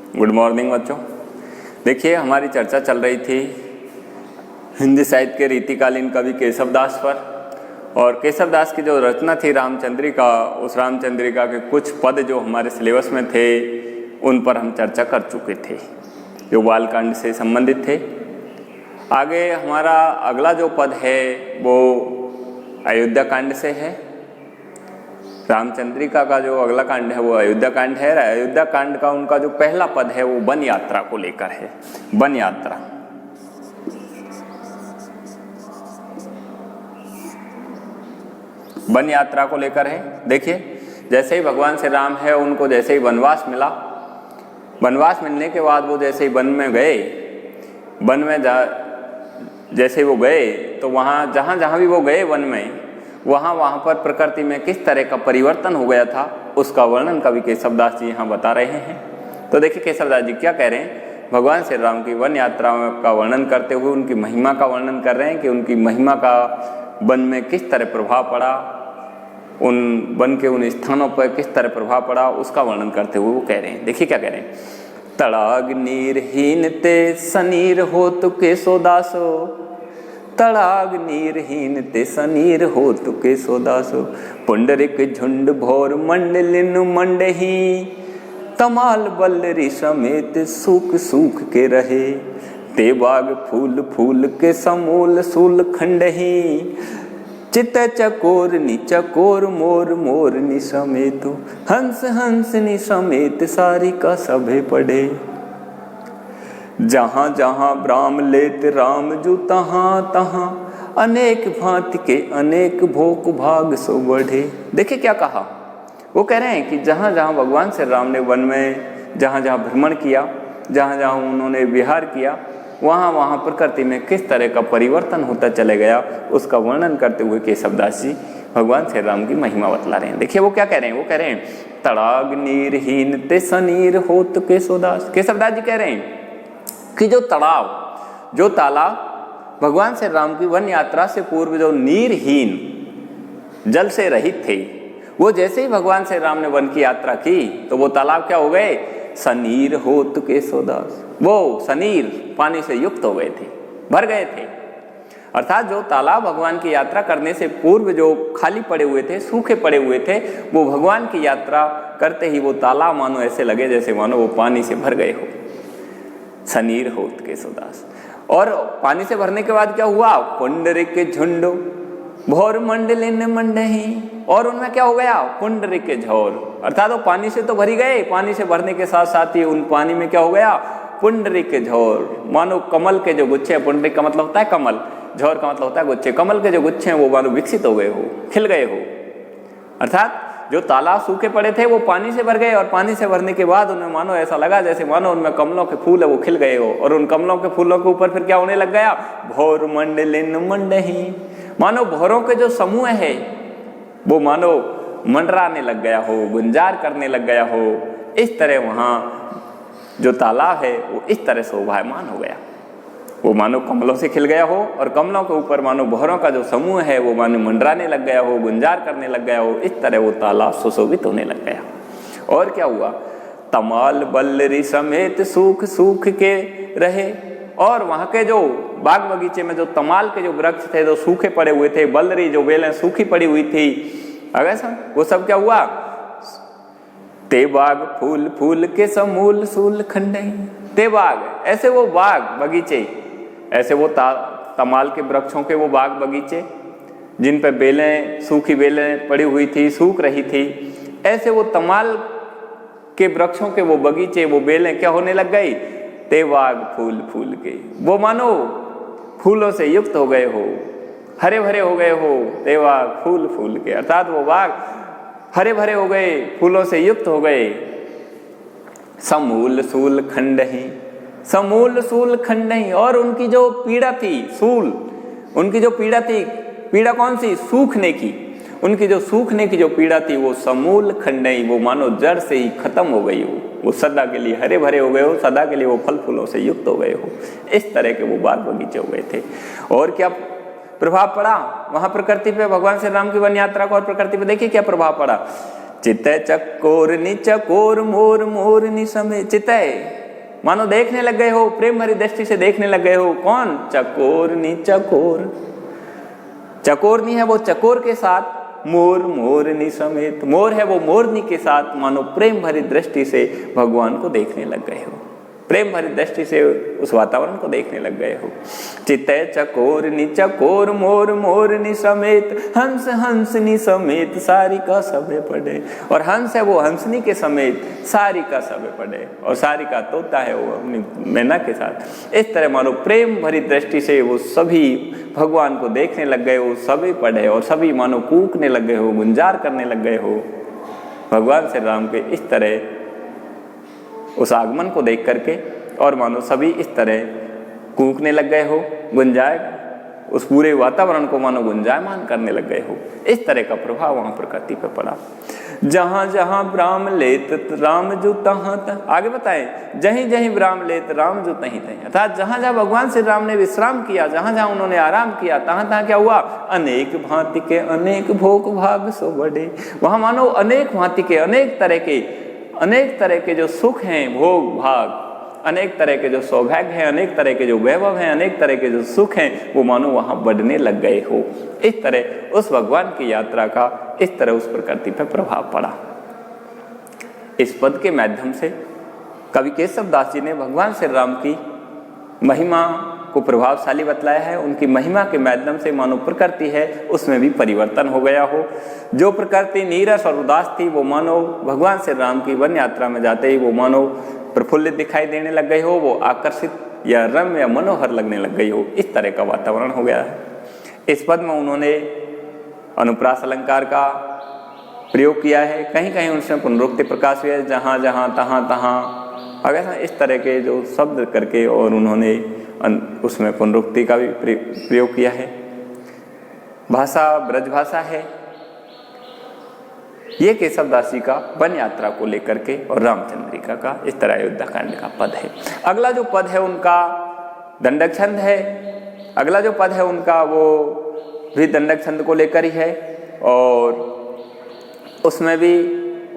Good morning बच्चों। देखिए, हमारी चर्चा चल रही थी हिंदी साहित्य के रीतिकालीन कवि केशव दास पर, और केशव दास की जो रचना थी रामचंद्रिका, उस रामचंद्रिका के कुछ पद जो हमारे सिलेबस में थे उन पर हम चर्चा कर चुके थे, जो बालकांड से संबंधित थे। आगे हमारा अगला जो पद है वो अयोध्या कांड से है। रामचंद्रिका का जो अगला कांड है वो अयोध्या कांड है। अयोध्या कांड का उनका जो पहला पद है वो वन यात्रा को लेकर है। वन यात्रा, वन यात्रा को लेकर है। देखिए, जैसे ही भगवान श्री राम है उनको जैसे ही वनवास मिला, वनवास मिलने के बाद वो जैसे ही वन में गए, वन में जैसे वो गए तो वहाँ जहाँ जहाँ भी वो गए वन में, वहाँ पर प्रकृति में किस तरह का परिवर्तन हो गया था उसका वर्णन कवि केशव दास जी यहाँ बता रहे हैं। तो देखिए केशव दास जी क्या कह रहे हैं, भगवान श्री राम की वन यात्रा का वर्णन करते हुए उनकी महिमा का वर्णन कर रहे हैं कि उनकी महिमा का वन में किस तरह प्रभाव पड़ा, उन वन के उन स्थानों पर किस तरह प्रभाव पड़ा उसका वर्णन करते हुए वो कह रहे हैं। देखिए क्या कह रहे हैं, तड़ाग नीरहीन ते सनीर हो तो केशव दासो, तड़ाग नीरहीन ते सनीर हो तो केशव दासो, पुंडरिक झुंड भोर मंडलिन मंडही, तमाल बल्लरी समेत सूख सूख के रहे, ते बाग फूल फूल के समूल सूल खंडही, चित चकोर नि चकोर मोर मोर नि समेतो, हंस हंस नि समेत सारी का सभे पढ़े, जहाँ जहाँ ब्राह्म लेत राम जू तहाँ तहाँ, अनेक भांति के अनेक भोग भाग सो बढ़े। देखिए क्या कहा, वो कह रहे हैं कि जहाँ जहाँ भगवान श्री राम ने वन में जहाँ जहाँ भ्रमण किया, जहाँ जहाँ उन्होंने विहार किया, वहाँ वहाँ प्रकृति में किस तरह का परिवर्तन होता चले गया उसका वर्णन करते हुए केशव दास जी भगवान श्री राम की महिमा बतला रहे हैं। देखिए वो क्या कह रहे हैं, वो कह रहे हैं तड़ाग नीरहीन ते सनीर हो तो केशव दास। केशव दास जी कह रहे हैं कि जो तड़ाव, जो तालाब भगवान श्री राम की वन यात्रा से पूर्व जो नीरहीन जल से रहित थे, वो जैसे ही भगवान श्री राम ने वन की यात्रा की तो वो तालाब क्या हो गए, सनीर होत केशव दास। वो सनीर पानी से युक्त हो गए थे, भर गए थे। अर्थात जो तालाब भगवान की यात्रा करने से पूर्व जो खाली पड़े हुए थे, सूखे पड़े हुए थे, वो भगवान की यात्रा करते ही वो तालाब मानो ऐसे लगे जैसे मानो वो पानी से भर गए हो। सनीर होत केशव दास। और पानी से भरने के बाद क्या हुआ, पुंडरिक के झुंडो भोर मंडलिन मंडही, और उनमें क्या हो गया, पुंडरिक के झोर। अर्थात वो पानी से तो भरी गए, पानी से भरने के साथ साथ ही उन पानी में क्या हो गया, पुंडरिक के झोर, मानो कमल के जो गुच्छे हैं, पुंडरिक का मतलब होता है कमल, झोर का मतलब होता है गुच्छे, कमल के जो गुच्छे हैं वो मानो विकसित हो गए हो, खिल गए हो। अर्थात जो तालाब सूखे पड़े थे वो पानी से भर गए, और पानी से भरने के बाद उन्हें मानो ऐसा लगा जैसे मानो उनमें कमलों के फूल है वो खिल गए हो, और उन कमलों के फूलों के ऊपर फिर क्या होने लग गया, भोर मंडलिन मंडही, मानो भौरों के जो समूह है वो मानो मंडराने लग गया हो, गुंजार करने लग गया हो। इस तरह वहाँ जो तालाब है वो इस तरह शोभायमान हो गया, वो मानो कमलों से खिल गया हो, और कमलों के ऊपर मानो भौरों का जो समूह है वो मानो मंडराने लग गया हो, गुंजार करने लग गया हो। इस तरह वो तालाब सुशोभित होने लग गया। और क्या हुआ, तमाल बल्लरी समेत सूख सूख के रहे, और वहाँ के जो बाग बगीचे में जो तमाल के जो वृक्ष थे जो सूखे पड़े हुए थे, बल्लरी जो बेलें सूखी पड़ी हुई थी, अगर वो सब क्या हुआ, ते बाग फूल फूल के समूल सूल खंडई, ते बाग ऐसे वो बाग बगीचे, ऐसे वो तमाल के वृक्षों के वो बाग बगीचे जिन पे बेलें, सूखी बेलें पड़ी हुई थी, सूख रही थी, ऐसे वो तमाल के वृक्षों के वो बगीचे, वो बेलें क्या होने लग गई, ते बाग फूल फूल के, वो मानो फूलों से युक्त हो गए हो, हरे भरे हो गए हो, ते बाग फूल फूल के। अर्थात वो बाग हरे भरे हो गए, फूलों से युक्त हो गए। समूल सूल खंडही, समूल सूल खंडही, और उनकी जो पीड़ा थी, सूल, उनकी जो पीड़ा थी, पीड़ा कौन सी, सूखने की, उनकी जो सूखने की जो पीड़ा थी वो समूल खंडई, वो मानो जड़ से ही खत्म हो गई हो, वो सदा के लिए हरे भरे हो गए हो, सदा के लिए वो फल फूलों से युक्त हो गए हो। इस तरह के वो बाग बगीचे हो गए थे। और क्या प्रभाव पड़ा वहां प्रकृति पे, भगवान श्री राम की वन यात्रा को और प्रकृति पे देखिए क्या प्रभाव पड़ा। चितय चकोर नि चकोर मोर मोर नि समय, चितय मानो देखने लग गए हो, प्रेम भरी दृष्टि से देखने लग गए हो। कौन? चकोरनी। चकोर, चकोरनी है वो चकोर के साथ, मोर मोरनी समेत, मोर है वो मोरनी के साथ, मानो प्रेम भरी दृष्टि से भगवान को देखने लग गए हो, प्रेम भरी दृष्टि से उस वातावरण को देखने लग गए हो। चित्ते चकोरनी चकोर, मोर मोरनी समेत, हंस हंसनी समेत, सारिका सबे पढ़े। और हंस है वो हंसनी के समेत, सारिका सबे पढ़े। और सारिका तोता है वो अपनी मैना के साथ। इस तरह मानो प्रेम भरी दृष्टि से वो सभी भगवान को देखने लग गए हो, सभी पढ़े और सभी मानो कूकने लग गए हो, गुंजार करने लग गए हो भगवान श्री राम के इस तरह उस आगमन को देख करके। और मानो सभी इस तरह कूकने लग गए हो, गुंजाय उस पूरे वातावरण को मानो गुंजायमान करने लग गए हो। इस तरह का प्रभाव वहां प्रकृति पे पड़ा। जहां जहां ब्राह्म लेत राम जू तहां तहां, आगे बताए, जहीं जहीं ब्राह्म लेत राम जू तहीं तहीं, अर्थात जहां जहां भगवान श्री राम ने विश्राम किया, जहां जहां उन्होंने आराम किया, तहां तहां क्या हुआ? अनेक भांति के अनेक भोग भाग सो बढ़े। वहां मानो अनेक भांति के अनेक तरह के जो सुख हैं, भोग भाग, अनेक तरह के जो सौभाग्य हैं, अनेक तरह के जो वैभव हैं, अनेक तरह के जो सुख हैं, वो मानो वहां बढ़ने लग गए हो। इस तरह उस भगवान की यात्रा का इस तरह उस प्रकृति पर प्रभाव पड़ा। इस पद के माध्यम से कवि केशव दास जी ने भगवान श्री राम की महिमा को प्रभावशाली बतलाया है। उनकी महिमा के माध्यम से मानो प्रकृति है उसमें भी परिवर्तन हो गया हो। जो प्रकृति नीरस और उदास थी वो मानो भगवान श्री राम की वन यात्रा में जाते ही वो मानो प्रफुल्लित दिखाई देने लग गई हो, वो आकर्षित या रम्य या मनोहर लगने लग गई हो। इस तरह का वातावरण हो गया है। इस पद में उन्होंने अनुप्रास अलंकार का प्रयोग किया है, कहीं कहीं उनसे पुनरुक्ति प्रकाश हुआ है, जहाँ जहाँ तहाँ तहाँ अगर इस तरह के जो शब्द करके और उन्होंने उसमें पुनरुक्ति का भी प्रयोग किया है। भाषा ब्रज भाषा है। ये केशव दास जी का वन यात्रा को लेकर के और रामचंद्रिका का इस तरह अयोध्या कांड का पद है। अगला जो पद है उनका दंडक छंद है। अगला जो पद है उनका वो भी दंडक छंद को लेकर ही है और उसमें भी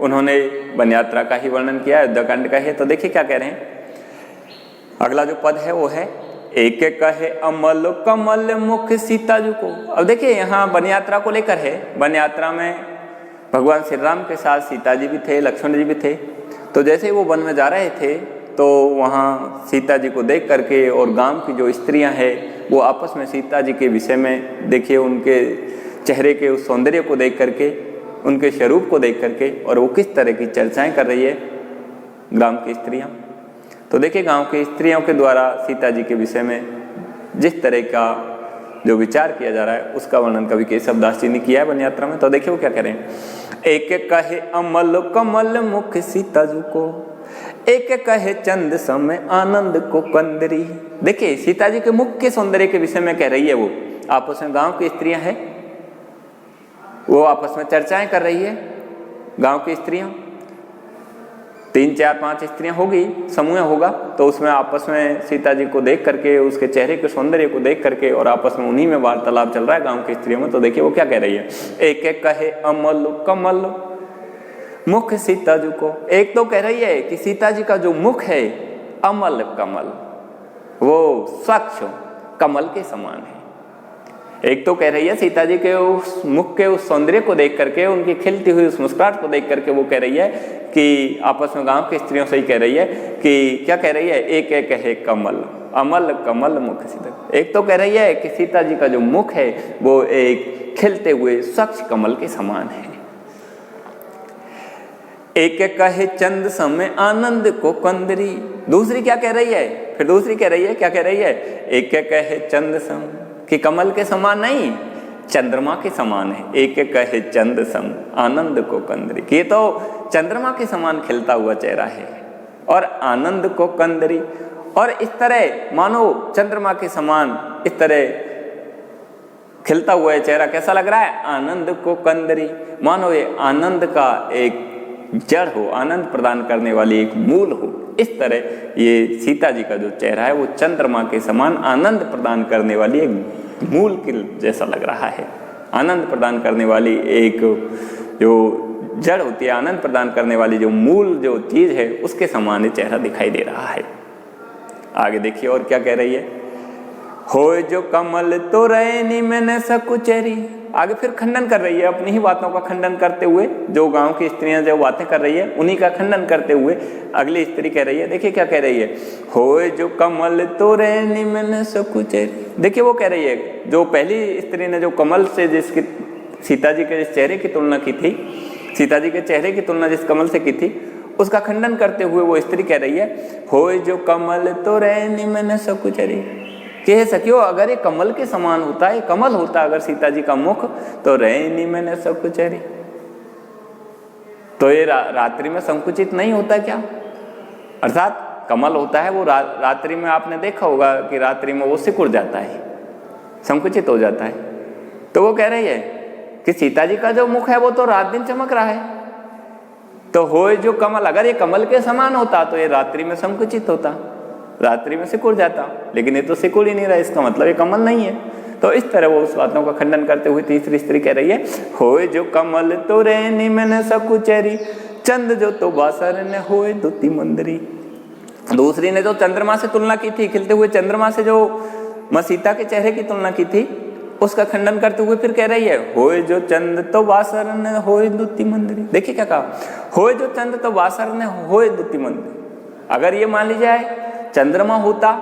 उन्होंने वन यात्रा का ही वर्णन किया, अयोध्या कांड का है। तो देखिए क्या कह रहे हैं। अगला जो पद है वो है एक कहे अमल कमल मुख सीता जी को। अब देखिए यहाँ वन यात्रा को लेकर है। वन यात्रा में भगवान श्री राम के साथ सीता जी भी थे, लक्ष्मण जी भी थे। तो जैसे ही वो वन में जा रहे थे तो वहाँ सीता जी को देख करके और गांव की जो स्त्रियां हैं वो आपस में सीता जी के विषय में देखिए उनके चेहरे के उस सौंदर्य को देख करके, उनके स्वरूप को देख करके और वो किस तरह की चर्चाएं कर रही है गांव की स्त्रियां। तो देखिए गांव की स्त्रियों के द्वारा सीता जी के विषय में जिस तरह का जो विचार किया जा रहा है उसका वर्णन कवि केशव दास जी ने किया है वन यात्रा में। तो देखिए वो क्या कह रहे हैं। एक कहे अमल कमल मुख सीता जी को, एक कहे चंद समय आनंद को कंदरी। देखिए सीता जी के मुख के सौंदर्य के विषय में कह रही है। वो आपस में गांव की स्त्रियां हैं, वो आपस में चर्चाएं कर रही है। गांव की स्त्रियां 3 4 5 स्त्रियां होगी, समूह होगा। तो उसमें आपस में सीता जी को देख करके, उसके चेहरे के सौंदर्य को देख करके और आपस में उन्हीं में वार्तालाप चल रहा है गांव की स्त्रियों में। तो देखिए वो क्या कह रही है। एक एक कहे अमल कमल मुख सीता जी को। एक तो कह रही है कि सीता जी का जो मुख है अमल कमल, वो स्वच्छ कमल के समान है। एक तो कह रही है सीता जी के उस मुख के उस सौंदर्य को देख करके, उनकी खिलती हुई उस मुस्कुराहट को देख करके वो कह रही है कि आपस में गांव की स्त्रियों से ही कह रही है कि क्या कह रही है। एक एक है कमल, अमल कमल मुख सीता। एक तो कह रही है कि सीता जी का जो मुख है वो एक खिलते हुए स्वच्छ कमल के समान है। एक एक कहे चंद समय आनंद को कंदरी। दूसरी क्या कह रही है, फिर दूसरी कह रही है, क्या कह रही है। एक एक कहे चंद सम, कि कमल के समान नहीं चंद्रमा के समान है। एक एक कहे चंद सम आनंद को कंदरी, ये तो चंद्रमा के समान खिलता हुआ चेहरा है और आनंद को कंदरी। और इस तरह मानो चंद्रमा के समान इस तरह खिलता हुआ चेहरा कैसा लग रहा है। आनंद को कंदरी, मानो ये आनंद का एक जड़ हो, आनंद प्रदान करने वाली एक मूल हो। इस तरह ये सीता जी का जो चेहरा है वो चंद्रमा के समान आनंद प्रदान करने वाली एक मूल के जैसा लग रहा है। आनंद प्रदान करने वाली एक जो जड़ होती है, आनंद प्रदान करने वाली जो मूल जो चीज है उसके समान चेहरा दिखाई दे रहा है। आगे देखिए और क्या कह रही है, होय जो कमल तो रैनी मैंने सकुचेरी। आगे फिर खंडन कर रही है, अपनी ही बातों का खंडन करते हुए, जो गांव की स्त्रियां जो बातें कर रही है उन्हीं का खंडन करते हुए अगली स्त्री कह रही है। देखिए क्या कह रही है, होय जो कमल तो रैनी मैंने सकुचेरी। देखिए वो कह रही है, जो पहली स्त्री ने जो कमल से जिसकी सीता जी के चेहरे की तुलना की थी, सीता जी के चेहरे की तुलना जिस कमल से की थी, उसका खंडन करते हुए वो स्त्री कह रही है, होय जो कमल तो रैनी मैंने सकुचेरी। कह सकियो अगर ये कमल के समान होता है, कमल होता अगर सीता जी का मुख, तो रैनी मैंने सकुचेरी, तो ये रात्रि में संकुचित नहीं होता क्या? अर्थात कमल होता है वो रात्रि में, आपने देखा होगा कि रात्रि में वो सिकुड़ जाता है, संकुचित हो जाता है। तो वो कह रही है कि सीता जी का जो मुख है वो तो रात दिन चमक रहा है, तो होय जो कमल, अगर ये कमल के समान होता तो ये रात्रि में संकुचित होता, रात्रि में सिकुड़ जाता, लेकिन ये तो सिकुड़ ही नहीं रहा, इसका मतलब ये कमल नहीं है। तो इस तरह वो उस बातों का खंडन करते हुए तीसरी स्त्री कह रही है, होय जो कमल तो रैनी मैंने सकुचेरी, चंद जो तो बासर ने होय दुति मंदरी। दूसरी ने जो चंद्रमा से तुलना की थी, खिलते हुए चंद्रमा से जो मां सीता के चेहरे की तुलना की थी, उसका खंडन करते हुए फिर कह रही है, होय जो चंद तो बासर ने होय दुति मंदरी। देखिए क्या कहा, होय जो चंद तो बासर ने होय दुति मंदरी। अगर ये मान ली जाए चंद्रमा होता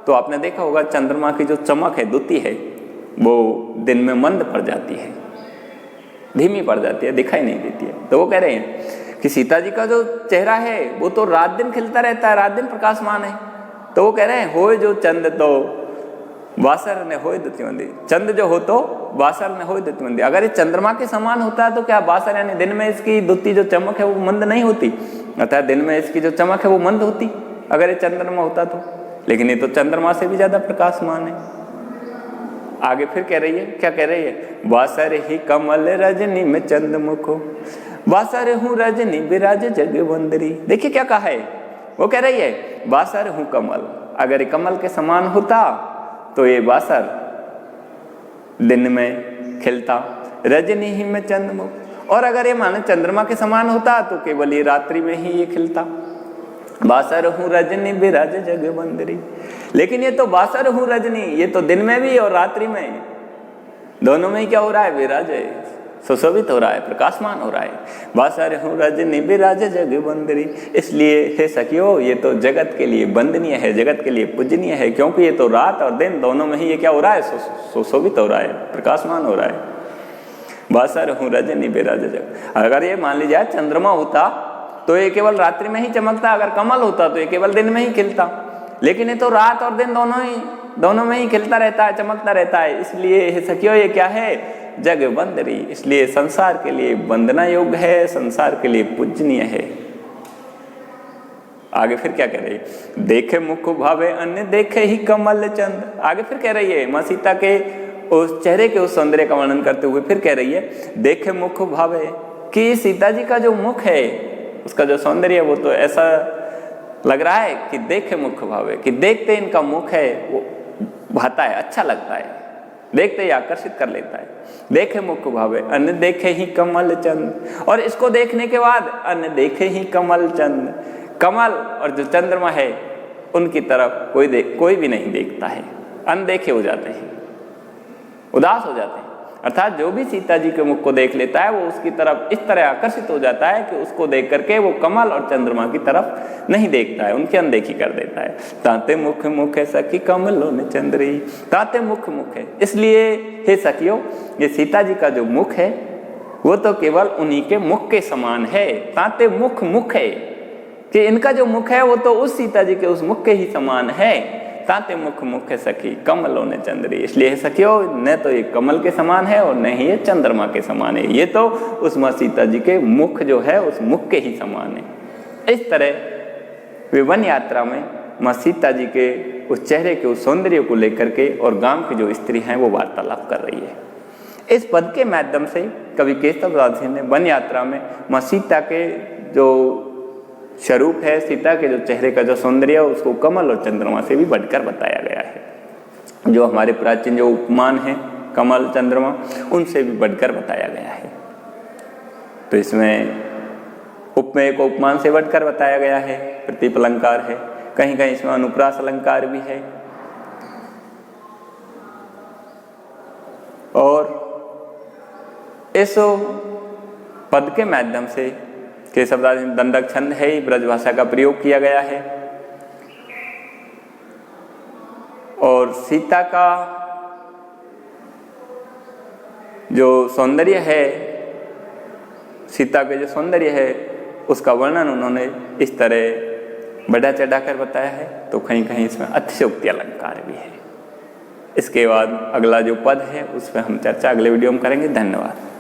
तो आपने देखा होगा चंद्रमा की जो चमक है, द्युति है, वो दिन में मंद पड़ जाती है, धीमी पड़ जाती है, दिखाई नहीं देती है। तो वो कह रहे हैं कि सीता जी का जो चेहरा है वो तो रात दिन खिलता रहता है, रात दिन प्रकाशमान है। तो वो कह रहे हैं, होय जो चंद तो बासर ने होय दुति मंदी, चंद जो हो तो बासर ने होय दुति मंदी। अगर ये चंद्रमा के समान होता है तो क्या बासर यानी दिन में इसकी द्युति जो चमक है वो मंद नहीं होती, अर्थात दिन में इसकी जो चमक है वो मंद होती अगर ये चंद्रमा होता तो, लेकिन ये तो चंद्रमा से भी ज्यादा प्रकाशमान है। आगे फिर कह रही है, क्या कह रही है, बासर ही कमल रजनी में चंद मुखो, बासर हूँ रजनी विराज जगवंदरी। देखिए क्या कहा है, वो कह रही है बासर हूँ कमल, अगर ये कमल के समान होता तो ये बासर दिन में खिलता, रजनी ही में चंद मुख, और अगर ये माने चंद्रमा के समान होता तो केवल ये रात्रि में ही ये खिलता, बासर हूँ रजनी विराज जगवंदरी। लेकिन ये तो बासर हूँ रजनी, ये तो दिन में भी और रात्रि में, दोनों में ही क्या हो रहा है, विराज है, सुशोभित हो रहा है, प्रकाशमान हो रहा है। बासर हूँ रजनी विराज जगवंदरी। इसलिए हे सखियो, ये तो जगत के लिए वंदनीय है, जगत के लिए पूजनीय है, क्योंकि ये तो रात और दिन दोनों में ही ये क्या हो रहा है, सुशोभित हो रहा है, प्रकाशमान हो रहा है। बासर हूँ रजनी विराज जग। अगर ये मान लीजिए चंद्रमा होता तो ये केवल रात्रि में ही चमकता, अगर कमल होता तो ये केवल दिन में ही खिलता, लेकिन ये तो रात और दिन दोनों में ही खिलता रहता है, चमकता रहता है। इसलिए हे सखियो, ये क्या है, जगवंदरी, इसलिए संसार के लिए वंदना योग्य है, संसार के लिए पूजनीय है। आगे फिर क्या कह रही है, देखे मुख भावे अन्य देखे ही कमल चंद। आगे फिर कह रही है, मां सीता के उस चेहरे के उस सौंदर्य का वर्णन करते हुए फिर कह रही है, देखे मुख भावे, कि सीता जी का जो मुख है, उसका जो सौंदर्य है वो तो ऐसा लग रहा है कि देखे मुख भावे, कि देखते इनका मुख है वो भाता है, अच्छा लगता है, देखते ही आकर्षित कर लेता है। देखे मुख भावे अन्य देखे ही कमल चंद, और इसको देखने के बाद अन्य देखे ही कमल चंद, कमल और जो चंद्रमा है उनकी तरफ कोई भी नहीं देखता है, अनदेखे हो जाते हैं, उदास हो जाते हैं। अर्थात जो भी सीता जी के मुख को देख लेता है वो उसकी तरफ इस तरह आकर्षित हो जाता है कि उसको देख करके वो कमल और चंद्रमा की तरफ नहीं देखता है, उनकी अनदेखी कर देता है। ताते मुख मुख है सखी कमलों ने चंद्री, ताते मुख मुख है। इसलिए हे सखियों, ये सीता जी का जो मुख है वो तो केवल उन्हीं के मुख के समान है। ताते मुख मुख है कि इनका जो मुख है वो तो उस सीता जी के उस मुख के ही समान है। ताते मुख मुख सखी कमलों ने चंद्री, इसलिए सखियो, न तो ये कमल के समान है और न ही ये चंद्रमा के समान है, ये तो उस मां सीता जी के मुख जो है उस मुख के ही समान है। इस तरह वे वन यात्रा में मां सीता जी के उस चेहरे के उस सौंदर्य को लेकर के और गांव की जो स्त्री हैं वो वार्तालाप कर रही है। इस पद के माध्यम से कवि केशव दास ने वन यात्रा में मां सीता के जो स्वरूप है, सीता के जो चेहरे का जो सौंदर्य है, उसको कमल और चंद्रमा से भी बढ़कर बताया गया है। जो हमारे प्राचीन जो उपमान है कमल चंद्रमा, उनसे भी बढ़कर बताया गया है। तो इसमें उपमेय को उपमान से बढ़कर बताया गया है, प्रतीप अलंकार है, कहीं कहीं इसमें अनुप्रास अलंकार भी है। और ऐसो पद के माध्यम से केशवदास दंडक छंद है ही, ब्रज भाषा का प्रयोग किया गया है। और सीता का जो सौंदर्य है, सीता के जो सौंदर्य है उसका वर्णन उन्होंने इस तरह बढ़ा चढ़ा कर बताया है। तो कहीं कहीं इसमें अतिशयोक्ति अलंकार भी है। इसके बाद अगला जो पद है उस पर हम चर्चा अगले वीडियो में करेंगे। धन्यवाद।